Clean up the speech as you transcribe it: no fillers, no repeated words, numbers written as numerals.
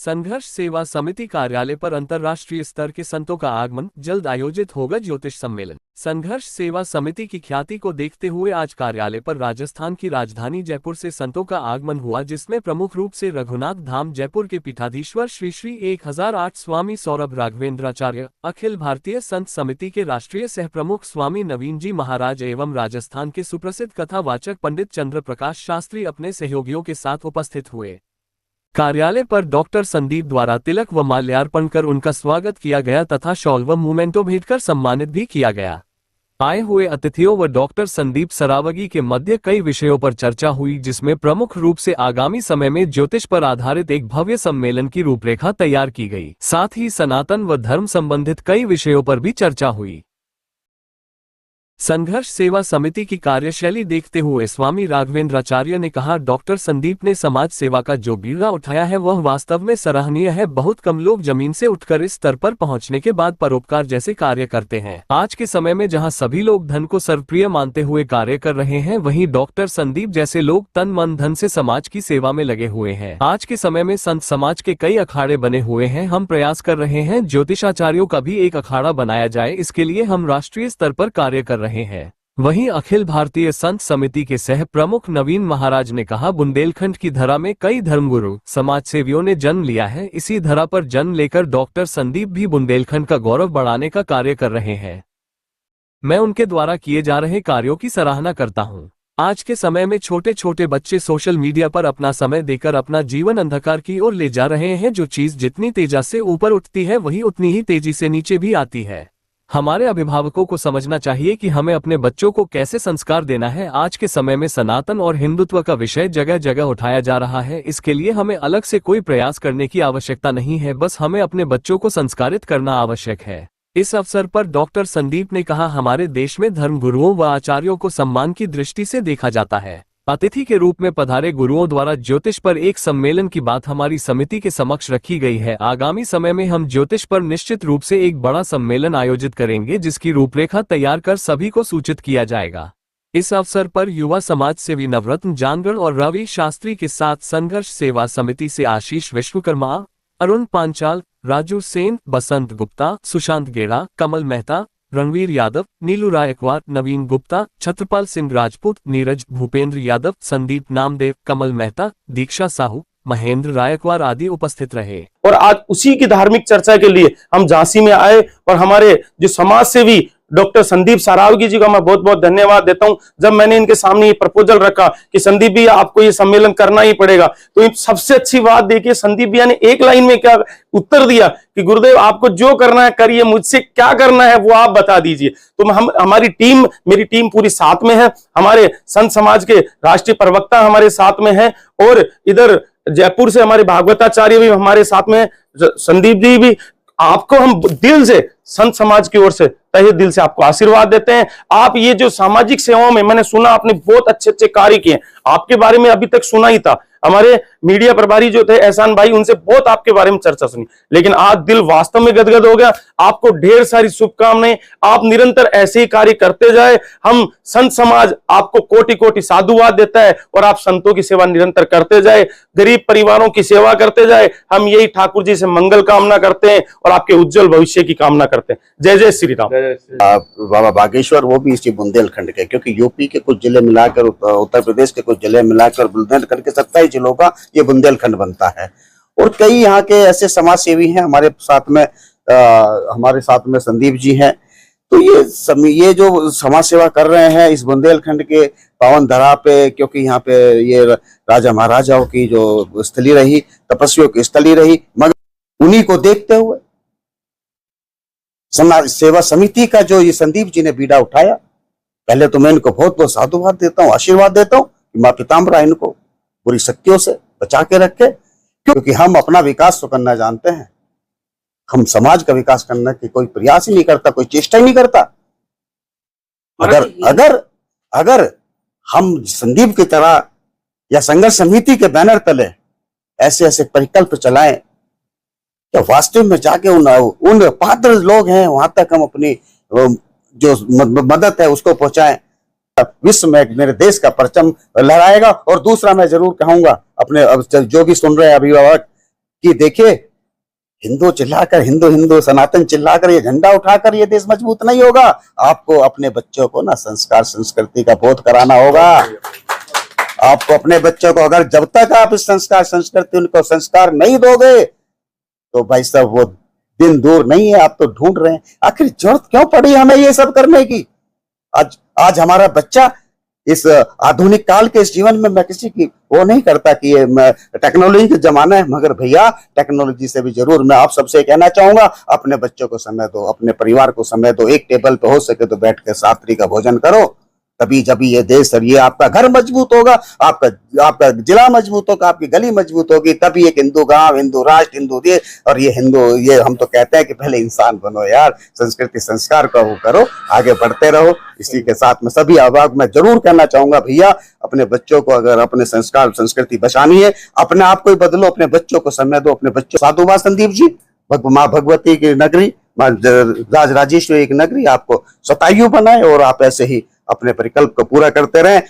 संघर्ष सेवा समिति कार्यालय पर अंतर्राष्ट्रीय स्तर के संतों का आगमन, जल्द आयोजित होगा ज्योतिष सम्मेलन। संघर्ष सेवा समिति की ख्याति को देखते हुए आज कार्यालय पर राजस्थान की राजधानी जयपुर से संतों का आगमन हुआ, जिसमें प्रमुख रूप से रघुनाथ धाम जयपुर के पीठाधीश्वर श्री श्री 1008 स्वामी सौरभ राघवेंद्राचार्य, अखिल भारतीय संत समिति के राष्ट्रीय सह प्रमुख स्वामी नवीन जी महाराज एवं राजस्थान के सुप्रसिद्ध कथावाचक पंडित चंद्र प्रकाश शास्त्री अपने सहयोगियों के साथ उपस्थित हुए। कार्यालय पर डॉक्टर संदीप द्वारा तिलक व माल्यार्पण कर उनका स्वागत किया गया तथा शॉल व मोमेंटो भेंट कर सम्मानित भी किया गया। आए हुए अतिथियों व डॉक्टर संदीप सरावगी के मध्य कई विषयों पर चर्चा हुई, जिसमें प्रमुख रूप से आगामी समय में ज्योतिष पर आधारित एक भव्य सम्मेलन की रूपरेखा तैयार की गई। साथ ही सनातन व धर्म संबंधित कई विषयों पर भी चर्चा हुई। संघर्ष सेवा समिति की कार्यशैली देखते हुए स्वामी राघवेंद्राचार्य ने कहा, डॉक्टर संदीप ने समाज सेवा का जो बीड़ा उठाया है वह वास्तव में सराहनीय है। बहुत कम लोग जमीन से उठकर इस स्तर पर पहुंचने के बाद परोपकार जैसे कार्य करते हैं। आज के समय में जहां सभी लोग धन को सर्वप्रिय मानते हुए कार्य कर रहे हैं, वहीं डॉक्टर संदीप जैसे लोग तन मन धन से समाज की सेवा में लगे हुए हैं। आज के समय में संत समाज के कई अखाड़े बने हुए हैं। हम प्रयास कर रहे हैं ज्योतिषाचार्यों का भी एक अखाड़ा बनाया जाए, इसके लिए हम राष्ट्रीय स्तर पर कार्य कर रहे हैं। वहीं अखिल भारतीय संत समिति के सह प्रमुख नवीन महाराज ने कहा, बुंदेलखंड की धरा में कई धर्मगुरु समाज सेवियों ने जन्म लिया है। इसी धरा पर जन्म लेकर डॉक्टर संदीप भी बुंदेलखंड का गौरव बढ़ाने का कार्य कर रहे हैं। मैं उनके द्वारा किए जा रहे कार्यों की सराहना करता हूं। आज के समय में छोटे छोटे बच्चे सोशल मीडिया पर अपना समय देकर अपना जीवन अंधकार की ओर ले जा रहे हैं। जो चीज जितनी तेजी से ऊपर उठती है वही उतनी ही तेजी से नीचे भी आती है। हमारे अभिभावकों को समझना चाहिए कि हमें अपने बच्चों को कैसे संस्कार देना है। आज के समय में सनातन और हिंदुत्व का विषय जगह जगह उठाया जा रहा है। इसके लिए हमें अलग से कोई प्रयास करने की आवश्यकता नहीं है, बस हमें अपने बच्चों को संस्कारित करना आवश्यक है। इस अवसर पर डॉक्टर संदीप ने कहा, हमारे देश में धर्म गुरुओं व आचार्यों को सम्मान की दृष्टि से देखा जाता है। अतिथि के रूप में पधारे गुरुओं द्वारा ज्योतिष पर एक सम्मेलन की बात हमारी समिति के समक्ष रखी गई है। आगामी समय में हम ज्योतिष पर निश्चित रूप से एक बड़ा सम्मेलन आयोजित करेंगे, जिसकी रूपरेखा तैयार कर सभी को सूचित किया जाएगा। इस अवसर पर युवा समाज सेवी नवरत्न जानगढ़ और रवि शास्त्री के साथ संघर्ष सेवा समिति से आशीष विश्वकर्मा, अरुण पांचाल, राजू सेन, बसंत गुप्ता, सुशांत गेड़ा, कमल मेहता, रणवीर यादव, नीलू रायकवार, नवीन गुप्ता, छत्रपाल सिंह राजपूत, नीरज, भूपेंद्र यादव, संदीप नामदेव, कमल मेहता, दीक्षा साहू, महेंद्र रायकवार आदि उपस्थित रहे। और आज उसी की धार्मिक चर्चा के लिए हम झांसी में आए और हमारे जो समाज सेवी डॉक्टर संदीप सरावगी जी का मैं बहुत बहुत धन्यवाद देता हूं। जब मैंने इनके सामने ये प्रपोजल रखा कि संदीप भैया आपको ये सम्मेलन करना ही पड़ेगा, तो सबसे अच्छी बात देखिए संदीप भैया ने एक लाइन में क्या उत्तर दिया कि गुरुदेव आपको जो करना है करिए, मुझसे क्या करना है वो आप बता दीजिए। तो हमारी टीम, मेरी टीम पूरी साथ में है। हमारे संत समाज के राष्ट्रीय प्रवक्ता हमारे साथ में है और इधर जयपुर से हमारे भागवताचार्य भी हमारे साथ में, संदीप जी भी। आपको हम दिल से संत समाज की ओर से तहे दिल से आपको आशीर्वाद देते हैं। आप ये जो सामाजिक सेवाओं में, मैंने सुना आपने बहुत अच्छे अच्छे कार्य किए, आपके बारे में अभी तक सुना ही था। हमारे मीडिया प्रभारी जो थे एहसान भाई, उनसे बहुत आपके बारे में चर्चा सुनी, लेकिन आज दिल वास्तव में गदगद हो गया। आपको ढेर सारी शुभकामनाएं। आप निरंतर ऐसे ही कार्य करते जाए। हम संत समाज आपको कोटि कोटि साधुवाद देता है और आप संतों की सेवा निरंतर करते जाए, गरीब परिवारों की सेवा करते जाए। हम यही ठाकुर जी से मंगल कामना करते हैं और आपके उज्जवल भविष्य की कामना करते हैं। जय जय श्री राम। बाबा बागेश्वर वो भी इसी बुंदेलखंड के, क्योंकि यूपी के कुछ जिले मिलाकर, उत्तर प्रदेश के कुछ जिले मिलाकर बुंदेलखंड के 27 जिलों का ये बुंदेलखंड बनता है। और कई यहाँ के ऐसे समाज सेवी हैं हमारे साथ में संदीप जी हैं। तो ये जो समाज सेवा कर रहे हैं इस बुंदेलखंड के पावन धरा पे, क्योंकि यहाँ पे ये राजा महाराजाओं की जो स्थली रही, तपस्वियों की स्थली रही, मगर उन्हीं को देखते हुए समाज सेवा समिति का जो ये संदीप जी ने बीड़ा उठाया, पहले तो मैं इनको बहुत बहुत साधुवाद देता हूँ, आशीर्वाद देता हूँ कि माँ पिताम्बरा इनको बुरी शक्तियों से बचा के रखे। क्योंकि हम अपना विकास तो करना जानते हैं, हम समाज का विकास करने की कोई प्रयास ही नहीं करता, कोई चेष्टा ही नहीं करता। अगर हम संदीप की तरह या संघर्ष समिति के बैनर तले ऐसे ऐसे परिकल्प चलाएं, तो वास्तव में जाके उन पात्र लोग हैं वहां तक हम अपनी जो मदद है उसको पहुंचाएं। विश्व में मेरे देश का परचम लहराएगा। और दूसरा मैं जरूर कहूंगा अपने जो भी सुन रहे हैं अभिभावक कि देखिए, हिंदू चिल्लाकर, हिंदू हिंदू सनातन चिल्लाकर, ये झंडा उठाकर ये देश मजबूत नहीं होगा। आपको अपने बच्चों को ना संस्कार संस्कृति का बोध कराना होगा। आपको अपने बच्चों को, अगर जब तक आप इस संस्कार संस्कृति उनको संस्कार नहीं दोगे तो भाई साहब वो दिन दूर नहीं है। आप तो ढूंढ रहे हैं, आखिर जरूरत क्यों पड़ी हमें ये सब करने की? आज हमारा बच्चा इस आधुनिक काल के इस जीवन में, मैं किसी की वो नहीं करता कि ये टेक्नोलॉजी का जमाना है, मगर भैया टेक्नोलॉजी से भी जरूर मैं आप सबसे कहना चाहूंगा, अपने बच्चों को समय दो, अपने परिवार को समय दो। एक टेबल पे हो सके तो बैठ के रात्रि का भोजन करो, तभी जब ये देश और ये आपका घर मजबूत होगा, आपका जिला मजबूत होगा, आपकी गली मजबूत होगी, तभी एक हिंदू गांव, हिंदू राष्ट्र, हिंदू देश। और ये हम तो कहते हैं कि पहले इंसान बनो यार, संस्कृति संस्कार का वो करो, आगे बढ़ते रहो। इसी के साथ में सभी आवाज में जरूर कहना चाहूंगा, भैया अपने बच्चों को अगर अपने संस्कार संस्कृति बचानी है, अपने आप को ही बदलो, अपने बच्चों को समय दो, अपने बच्चों। साधुवाद संदीप जी, माँ भगवती की नगरी, माँ राजराजेश्वरी की नगरी आपको शतायु बनाए और आप ऐसे ही अपने परिकल्प को पूरा करते रहें।